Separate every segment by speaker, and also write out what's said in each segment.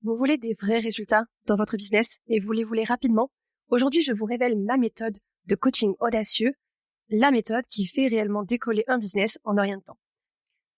Speaker 1: Vous voulez des vrais résultats dans votre business et vous les voulez rapidement? Aujourd'hui, je vous révèle ma méthode de coaching audacieux, la méthode qui fait réellement décoller un business en un rien de temps.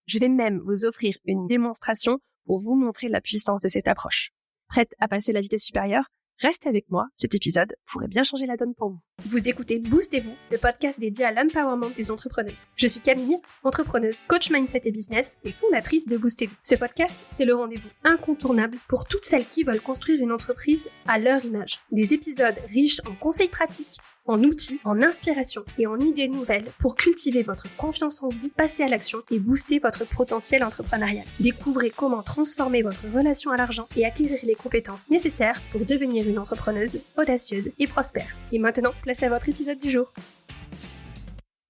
Speaker 1: Je vais même vous offrir une démonstration pour vous montrer la puissance de cette approche. Prête à passer à la vitesse supérieure? Restez avec moi, cet épisode pourrait bien changer la donne pour vous. Vous écoutez Boostez-vous, le podcast dédié à l'empowerment des entrepreneuses. Je suis Camille, entrepreneuse, coach mindset et business et fondatrice de Boostez-vous. Ce podcast, c'est le rendez-vous incontournable pour toutes celles qui veulent construire une entreprise à leur image. Des épisodes riches en conseils pratiques, en outils, en inspiration et en idées nouvelles pour cultiver votre confiance en vous, passer à l'action et booster votre potentiel entrepreneurial. Découvrez comment transformer votre relation à l'argent et acquérir les compétences nécessaires pour devenir une entrepreneuse audacieuse et prospère. Et maintenant, place à votre épisode du jour.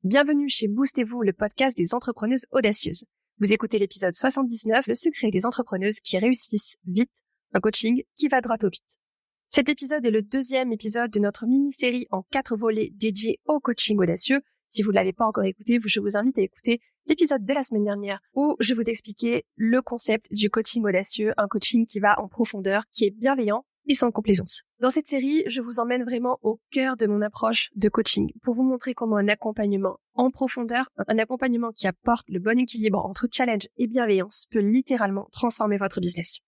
Speaker 1: Bienvenue chez Boostez-vous, le podcast des entrepreneuses audacieuses. Vous écoutez l'épisode 79, le secret des entrepreneuses qui réussissent vite, un coaching qui va droit au but. Cet épisode est le deuxième épisode de notre mini-série en 4 volets dédiés au coaching audacieux. Si vous ne l'avez pas encore écouté, je vous invite à écouter l'épisode de la semaine dernière où je vous expliquais le concept du coaching audacieux, un coaching qui va en profondeur, qui est bienveillant et sans complaisance. Dans cette série, je vous emmène vraiment au cœur de mon approche de coaching pour vous montrer comment un accompagnement en profondeur, un accompagnement qui apporte le bon équilibre entre challenge et bienveillance peut littéralement transformer votre business.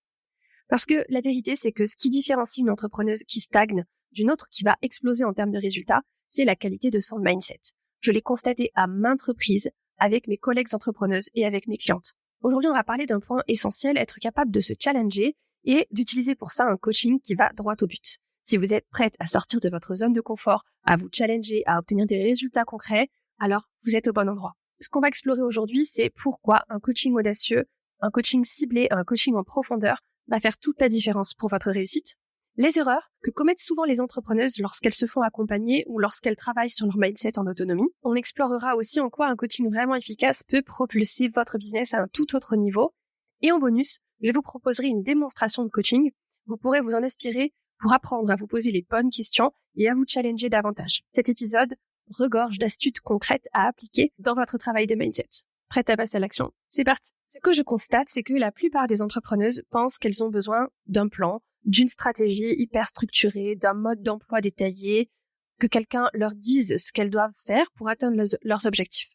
Speaker 1: Parce que la vérité, c'est que ce qui différencie une entrepreneuse qui stagne d'une autre qui va exploser en termes de résultats, c'est la qualité de son mindset. Je l'ai constaté à maintes reprises avec mes collègues entrepreneuses et avec mes clientes. Aujourd'hui, on va parler d'un point essentiel, être capable de se challenger et d'utiliser pour ça un coaching qui va droit au but. Si vous êtes prête à sortir de votre zone de confort, à vous challenger, à obtenir des résultats concrets, alors vous êtes au bon endroit. Ce qu'on va explorer aujourd'hui, c'est pourquoi un coaching audacieux, un coaching ciblé, un coaching en profondeur va faire toute la différence pour votre réussite. Les erreurs que commettent souvent les entrepreneuses lorsqu'elles se font accompagner ou lorsqu'elles travaillent sur leur mindset en autonomie. On explorera aussi en quoi un coaching vraiment efficace peut propulser votre business à un tout autre niveau. Et en bonus, je vous proposerai une démonstration de coaching. Vous pourrez vous en inspirer pour apprendre à vous poser les bonnes questions et à vous challenger davantage. Cet épisode regorge d'astuces concrètes à appliquer dans votre travail de mindset. Prête à passer à l'action? C'est parti! Ce que je constate, c'est que la plupart des entrepreneuses pensent qu'elles ont besoin d'un plan, d'une stratégie hyper structurée, d'un mode d'emploi détaillé, que quelqu'un leur dise ce qu'elles doivent faire pour atteindre leurs objectifs.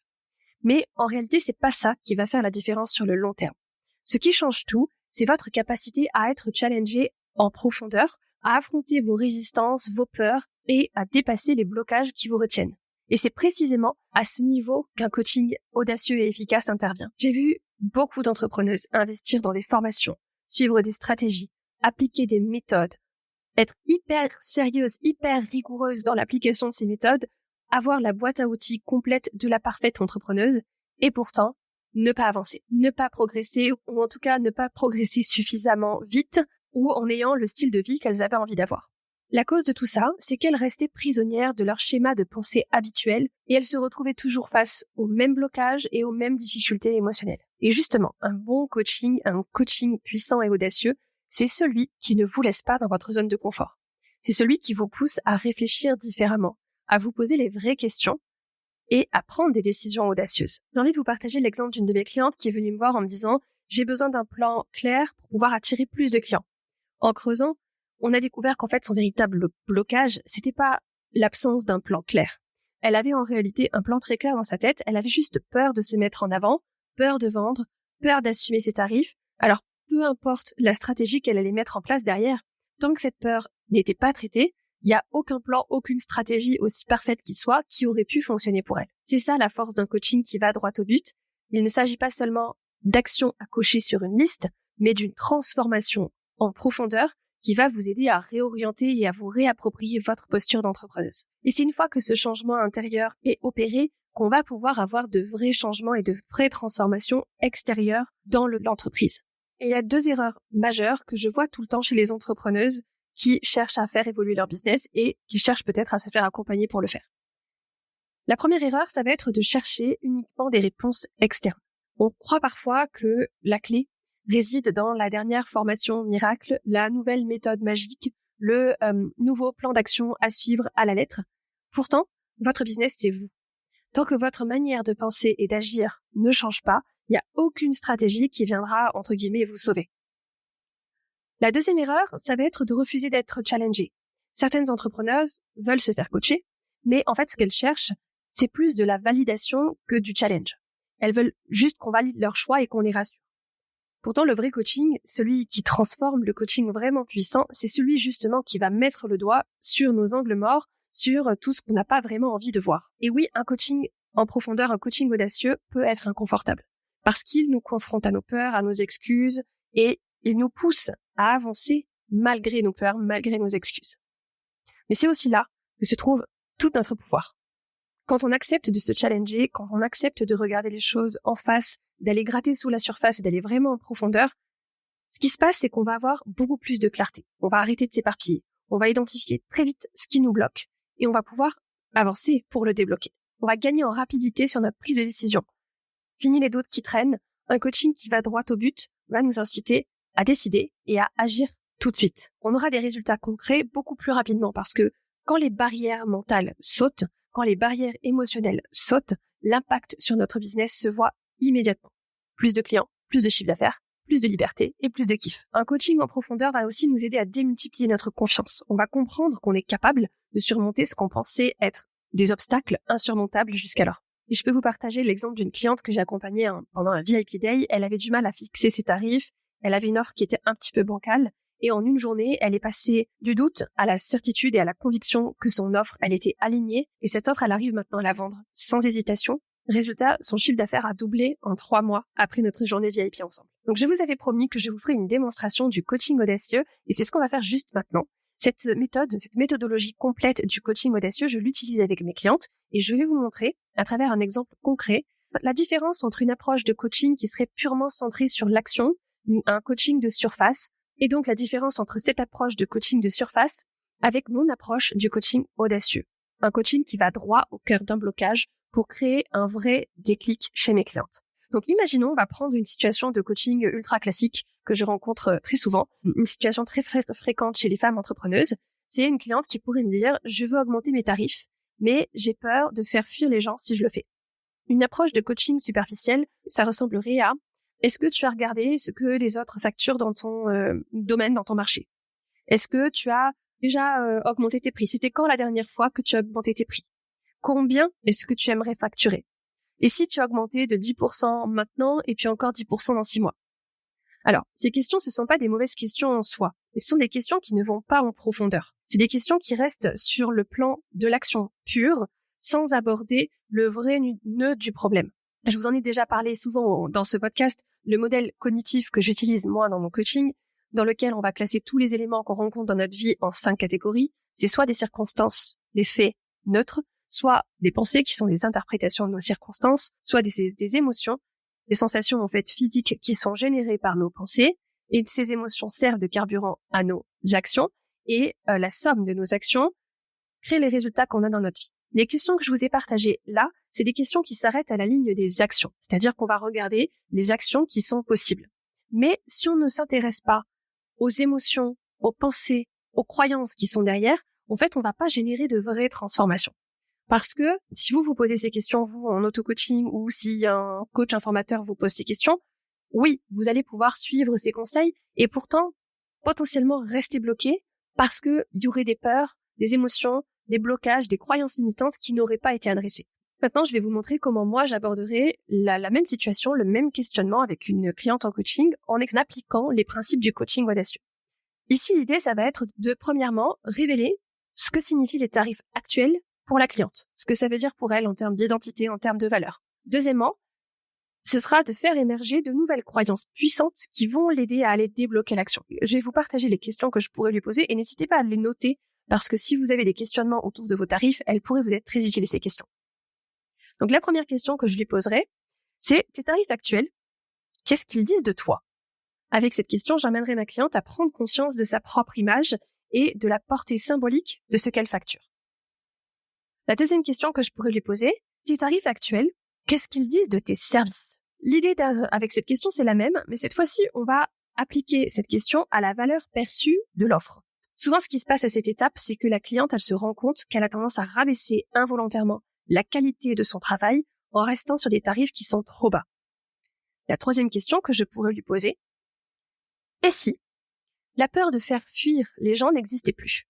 Speaker 1: Mais en réalité, c'est pas ça qui va faire la différence sur le long terme. Ce qui change tout, c'est votre capacité à être challengé en profondeur, à affronter vos résistances, vos peurs et à dépasser les blocages qui vous retiennent. Et c'est précisément à ce niveau qu'un coaching audacieux et efficace intervient. J'ai vu beaucoup d'entrepreneuses investir dans des formations, suivre des stratégies, appliquer des méthodes, être hyper sérieuse, hyper rigoureuse dans l'application de ces méthodes, avoir la boîte à outils complète de la parfaite entrepreneuse et pourtant ne pas avancer, ne pas progresser ou en tout cas ne pas progresser suffisamment vite ou en ayant le style de vie qu'elles avaient envie d'avoir. La cause de tout ça, c'est qu'elles restaient prisonnières de leur schéma de pensée habituel et elles se retrouvaient toujours face aux mêmes blocages et aux mêmes difficultés émotionnelles. Et justement, un bon coaching, un coaching puissant et audacieux, c'est celui qui ne vous laisse pas dans votre zone de confort. C'est celui qui vous pousse à réfléchir différemment, à vous poser les vraies questions et à prendre des décisions audacieuses. J'ai envie de vous partager l'exemple d'une de mes clientes qui est venue me voir en me disant « J'ai besoin d'un plan clair pour pouvoir attirer plus de clients ». En creusant, on a découvert qu'en fait, son véritable blocage, c'était pas l'absence d'un plan clair. Elle avait en réalité un plan très clair dans sa tête, elle avait juste peur de se mettre en avant, peur de vendre, peur d'assumer ses tarifs. Alors, peu importe la stratégie qu'elle allait mettre en place derrière, tant que cette peur n'était pas traitée, il n'y a aucun plan, aucune stratégie aussi parfaite qu'il soit qui aurait pu fonctionner pour elle. C'est ça la force d'un coaching qui va droit au but. Il ne s'agit pas seulement d'actions à cocher sur une liste, mais d'une transformation en profondeur qui va vous aider à réorienter et à vous réapproprier votre posture d'entrepreneuse. Et c'est une fois que ce changement intérieur est opéré qu'on va pouvoir avoir de vrais changements et de vraies transformations extérieures dans l'entreprise. Et il y a 2 erreurs majeures que je vois tout le temps chez les entrepreneuses qui cherchent à faire évoluer leur business et qui cherchent peut-être à se faire accompagner pour le faire. La première erreur, ça va être de chercher uniquement des réponses externes. On croit parfois que la clé réside dans la dernière formation miracle, la nouvelle méthode magique, le nouveau plan d'action à suivre à la lettre. Pourtant, votre business, c'est vous. Tant que votre manière de penser et d'agir ne change pas, il n'y a aucune stratégie qui viendra, entre guillemets, vous sauver. La deuxième erreur, ça va être de refuser d'être challengé. Certaines entrepreneuses veulent se faire coacher, mais en fait, ce qu'elles cherchent, c'est plus de la validation que du challenge. Elles veulent juste qu'on valide leur choix et qu'on les rassure. Pourtant, le vrai coaching, celui qui transforme, le coaching vraiment puissant, c'est celui justement qui va mettre le doigt sur nos angles morts, sur tout ce qu'on n'a pas vraiment envie de voir. Et oui, un coaching en profondeur, un coaching audacieux peut être inconfortable parce qu'il nous confronte à nos peurs, à nos excuses et il nous pousse à avancer malgré nos peurs, malgré nos excuses. Mais c'est aussi là que se trouve tout notre pouvoir. Quand on accepte de se challenger, quand on accepte de regarder les choses en face, d'aller gratter sous la surface et d'aller vraiment en profondeur, ce qui se passe, c'est qu'on va avoir beaucoup plus de clarté. On va arrêter de s'éparpiller. On va identifier très vite ce qui nous bloque et on va pouvoir avancer pour le débloquer. On va gagner en rapidité sur notre prise de décision. Fini les doutes qui traînent. Un coaching qui va droit au but va nous inciter à décider et à agir tout de suite. On aura des résultats concrets beaucoup plus rapidement parce que quand les barrières mentales sautent, quand les barrières émotionnelles sautent, l'impact sur notre business se voit immédiatement. Plus de clients, plus de chiffre d'affaires, plus de liberté et plus de kiff. Un coaching en profondeur va aussi nous aider à démultiplier notre confiance. On va comprendre qu'on est capable de surmonter ce qu'on pensait être des obstacles insurmontables jusqu'alors. Et je peux vous partager l'exemple d'une cliente que j'ai accompagnée pendant un VIP Day. Elle avait du mal à fixer ses tarifs. Elle avait une offre qui était un petit peu bancale. Et en une journée, elle est passée du doute à la certitude et à la conviction que son offre, elle était alignée. Et cette offre, elle arrive maintenant à la vendre sans hésitation. Résultat, son chiffre d'affaires a doublé en 3 mois après notre journée VIP ensemble. Donc je vous avais promis que je vous ferai une démonstration du coaching audacieux et c'est ce qu'on va faire juste maintenant. Cette méthodologie complète du coaching audacieux, je l'utilise avec mes clientes et je vais vous montrer, à travers un exemple concret, la différence entre une approche de coaching qui serait purement centrée sur l'action, un coaching de surface, et donc la différence entre cette approche de coaching de surface avec mon approche du coaching audacieux. Un coaching qui va droit au cœur d'un blocage pour créer un vrai déclic chez mes clientes. Donc imaginons, on va prendre une situation de coaching ultra classique que je rencontre très souvent, une situation très fréquente chez les femmes entrepreneuses. C'est une cliente qui pourrait me dire « je veux augmenter mes tarifs, mais j'ai peur de faire fuir les gens si je le fais ». Une approche de coaching superficielle, ça ressemblerait à « est-ce que tu as regardé ce que les autres facturent dans ton domaine, dans ton marché ? Est-ce que tu as déjà augmenté tes prix ? C'était quand la dernière fois que tu as augmenté tes prix ? Combien est-ce que tu aimerais facturer ? Et si tu as augmenté de 10% maintenant et puis encore 10% dans 6 mois ? Alors, ces questions, ce ne sont pas des mauvaises questions en soi. Ce sont des questions qui ne vont pas en profondeur. C'est des questions qui restent sur le plan de l'action pure, sans aborder le vrai nœud du problème. Je vous en ai déjà parlé souvent dans ce podcast, le modèle cognitif que j'utilise moi dans mon coaching, dans lequel on va classer tous les éléments qu'on rencontre dans notre vie en 5 catégories. C'est soit des circonstances, des faits neutres, soit des pensées qui sont des interprétations de nos circonstances, soit des émotions, des sensations en fait physiques qui sont générées par nos pensées, et ces émotions servent de carburant à nos actions, et la somme de nos actions crée les résultats qu'on a dans notre vie. Les questions que je vous ai partagées là, c'est des questions qui s'arrêtent à la ligne des actions, c'est-à-dire qu'on va regarder les actions qui sont possibles. Mais si on ne s'intéresse pas aux émotions, aux pensées, aux croyances qui sont derrière, en fait, on va pas générer de vraies transformations. Parce que si vous posez ces questions, vous, en auto-coaching, ou si un coach, un formateur vous pose ces questions, oui, vous allez pouvoir suivre ces conseils et pourtant, potentiellement rester bloqué parce que il y aurait des peurs, des émotions, des blocages, des croyances limitantes qui n'auraient pas été adressées. Maintenant, je vais vous montrer comment moi, j'aborderai la même situation, le même questionnement avec une cliente en coaching en appliquant les principes du coaching audacieux. Ici, l'idée, ça va être de, premièrement, révéler ce que signifient les tarifs actuels pour la cliente, ce que ça veut dire pour elle en termes d'identité, en termes de valeur. Deuxièmement, ce sera de faire émerger de nouvelles croyances puissantes qui vont l'aider à aller débloquer l'action. Je vais vous partager les questions que je pourrais lui poser et n'hésitez pas à les noter parce que si vous avez des questionnements autour de vos tarifs, elles pourraient vous être très utiles ces questions. Donc la première question que je lui poserai, c'est tes tarifs actuels, qu'est-ce qu'ils disent de toi ? Avec cette question, j'emmènerai ma cliente à prendre conscience de sa propre image et de la portée symbolique de ce qu'elle facture. La deuxième question que je pourrais lui poser, tes tarifs actuels, qu'est-ce qu'ils disent de tes services ? L'idée avec cette question, c'est la même, mais cette fois-ci, on va appliquer cette question à la valeur perçue de l'offre. Souvent, ce qui se passe à cette étape, c'est que la cliente, elle se rend compte qu'elle a tendance à rabaisser involontairement la qualité de son travail en restant sur des tarifs qui sont trop bas. La troisième question que je pourrais lui poser, et si La peur de faire fuir les gens n'existait plus.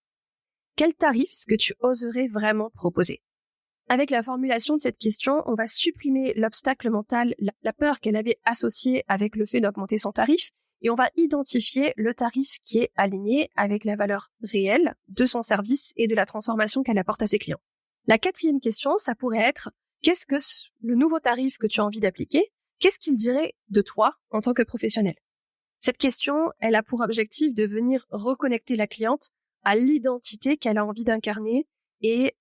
Speaker 1: Quel tarif est-ce que tu oserais vraiment proposer? Avec la formulation de cette question, on va supprimer l'obstacle mental, la peur qu'elle avait associée avec le fait d'augmenter son tarif, et on va identifier le tarif qui est aligné avec la valeur réelle de son service et de la transformation qu'elle apporte à ses clients. La 4e question, ça pourrait être: qu'est-ce que le nouveau tarif que tu as envie d'appliquer, qu'est-ce qu'il dirait de toi en tant que professionnel? Cette question, elle a pour objectif de venir reconnecter la cliente à l'identité qu'elle a envie d'incarner et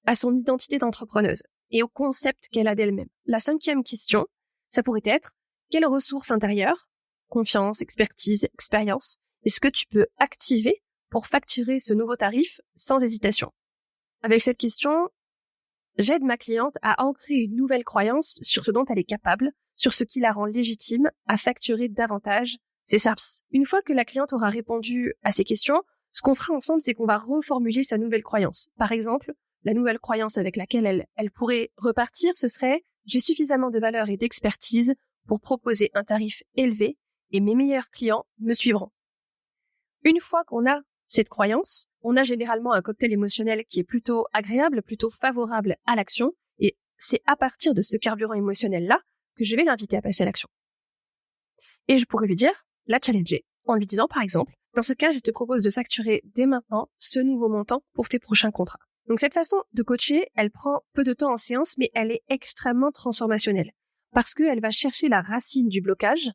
Speaker 1: à son identité d'entrepreneuse et au concept qu'elle a d'elle-même. La 5e question, ça pourrait être: quelles ressources intérieures, confiance, expertise, expérience, est-ce que tu peux activer pour facturer ce nouveau tarif sans hésitation? Avec cette question, j'aide ma cliente à ancrer une nouvelle croyance sur ce dont elle est capable, sur ce qui la rend légitime à facturer davantage ses services. Une fois que la cliente aura répondu à ces questions, ce qu'on fera ensemble, c'est qu'on va reformuler sa nouvelle croyance. Par exemple, la nouvelle croyance avec laquelle elle pourrait repartir, ce serait: j'ai suffisamment de valeur et d'expertise pour proposer un tarif élevé et mes meilleurs clients me suivront. Une fois qu'on a cette croyance, on a généralement un cocktail émotionnel qui est plutôt agréable, plutôt favorable à l'action, et c'est à partir de ce carburant émotionnel-là que je vais l'inviter à passer à l'action. Et je pourrais lui dire, la challenger, en lui disant par exemple: dans ce cas, je te propose de facturer dès maintenant ce nouveau montant pour tes prochains contrats. Donc cette façon de coacher, elle prend peu de temps en séance, mais elle est extrêmement transformationnelle parce qu'elle va chercher la racine du blocage,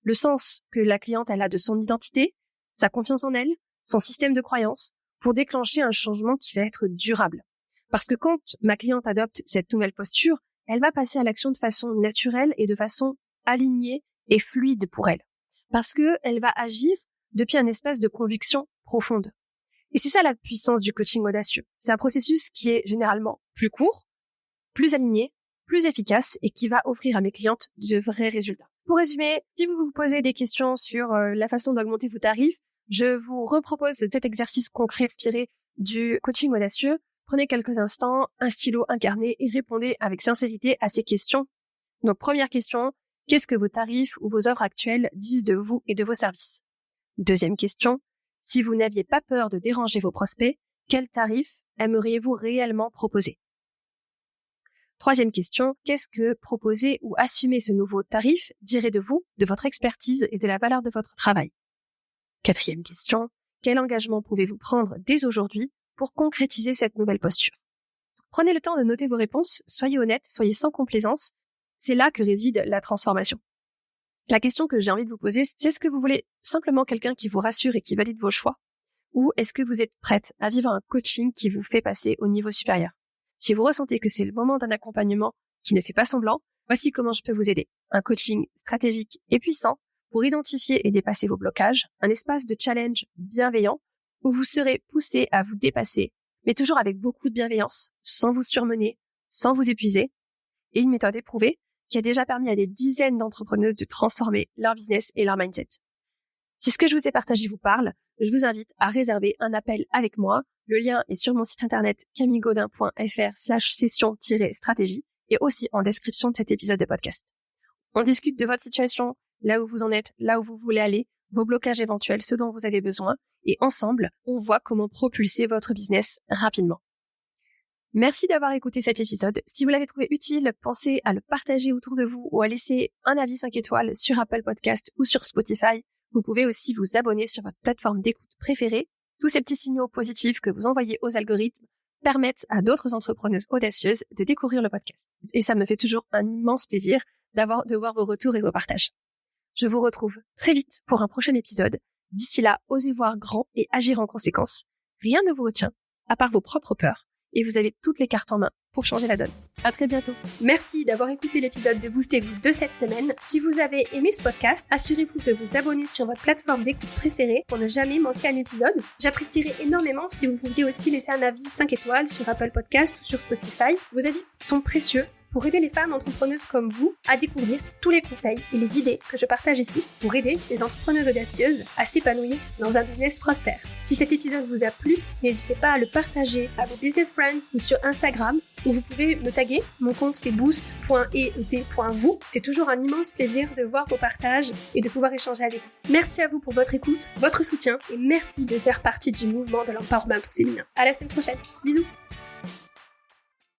Speaker 1: le sens que la cliente elle a de son identité, sa confiance en elle, son système de croyance, pour déclencher un changement qui va être durable. Parce que quand ma cliente adopte cette nouvelle posture, elle va passer à l'action de façon naturelle et de façon alignée et fluide pour elle. Parce qu'elle va agir depuis un espace de conviction profonde. Et c'est ça la puissance du coaching audacieux. C'est un processus qui est généralement plus court, plus aligné, plus efficace et qui va offrir à mes clientes de vrais résultats. Pour résumer, si vous vous posez des questions sur la façon d'augmenter vos tarifs, je vous repropose cet exercice concret inspiré du coaching audacieux. Prenez quelques instants, un stylo, un carnet et répondez avec sincérité à ces questions. Donc première question, qu'est-ce que vos tarifs ou vos offres actuelles disent de vous et de vos services? Deuxième question, si vous n'aviez pas peur de déranger vos prospects, quel tarif aimeriez-vous réellement proposer? Troisième question, qu'est-ce que proposer ou assumer ce nouveau tarif dirait de vous, de votre expertise et de la valeur de votre travail? Quatrième question, quel engagement pouvez-vous prendre dès aujourd'hui pour concrétiser cette nouvelle posture? Prenez le temps de noter vos réponses, soyez honnête, soyez sans complaisance, c'est là que réside la transformation. La question que j'ai envie de vous poser, c'est: est-ce que vous voulez simplement quelqu'un qui vous rassure et qui valide vos choix? Ou est-ce que vous êtes prête à vivre un coaching qui vous fait passer au niveau supérieur? Si vous ressentez que c'est le moment d'un accompagnement qui ne fait pas semblant, voici comment je peux vous aider. Un coaching stratégique et puissant pour identifier et dépasser vos blocages, un espace de challenge bienveillant où vous serez poussé à vous dépasser, mais toujours avec beaucoup de bienveillance, sans vous surmener, sans vous épuiser, et une méthode éprouvée qui a déjà permis à des dizaines d'entrepreneuses de transformer leur business et leur mindset. Si ce que je vous ai partagé vous parle, je vous invite à réserver un appel avec moi. Le lien est sur mon site internet camillegaudin.fr/session-stratégie et aussi en description de cet épisode de podcast. On discute de votre situation, là où vous en êtes, là où vous voulez aller, vos blocages éventuels, ce dont vous avez besoin, et ensemble, on voit comment propulser votre business rapidement. Merci d'avoir écouté cet épisode. Si vous l'avez trouvé utile, pensez à le partager autour de vous ou à laisser un avis 5 étoiles sur Apple Podcast ou sur Spotify. Vous pouvez aussi vous abonner sur votre plateforme d'écoute préférée. Tous ces petits signaux positifs que vous envoyez aux algorithmes permettent à d'autres entrepreneuses audacieuses de découvrir le podcast. Et ça me fait toujours un immense plaisir de voir vos retours et vos partages. Je vous retrouve très vite pour un prochain épisode. D'ici là, osez voir grand et agir en conséquence. Rien ne vous retient, à part vos propres peurs. Et vous avez toutes les cartes en main pour changer la donne. À très bientôt. Merci d'avoir écouté l'épisode de Boostez-vous de cette semaine. Si vous avez aimé ce podcast, assurez-vous de vous abonner sur votre plateforme d'écoute préférée pour ne jamais manquer un épisode. J'apprécierais énormément si vous pouviez aussi laisser un avis 5 étoiles sur Apple Podcast ou sur Spotify. Vos avis sont précieux pour aider les femmes entrepreneuses comme vous à découvrir tous les conseils et les idées que je partage ici pour aider les entrepreneuses audacieuses à s'épanouir dans un business prospère. Si cet épisode vous a plu, n'hésitez pas à le partager à vos business friends ou sur Instagram où vous pouvez me taguer. Mon compte c'est boost.et.vous. C'est toujours un immense plaisir de voir vos partages et de pouvoir échanger avec vous. Merci à vous pour votre écoute, votre soutien et merci de faire partie du mouvement de l'empowerment féminin. À la semaine prochaine. Bisous.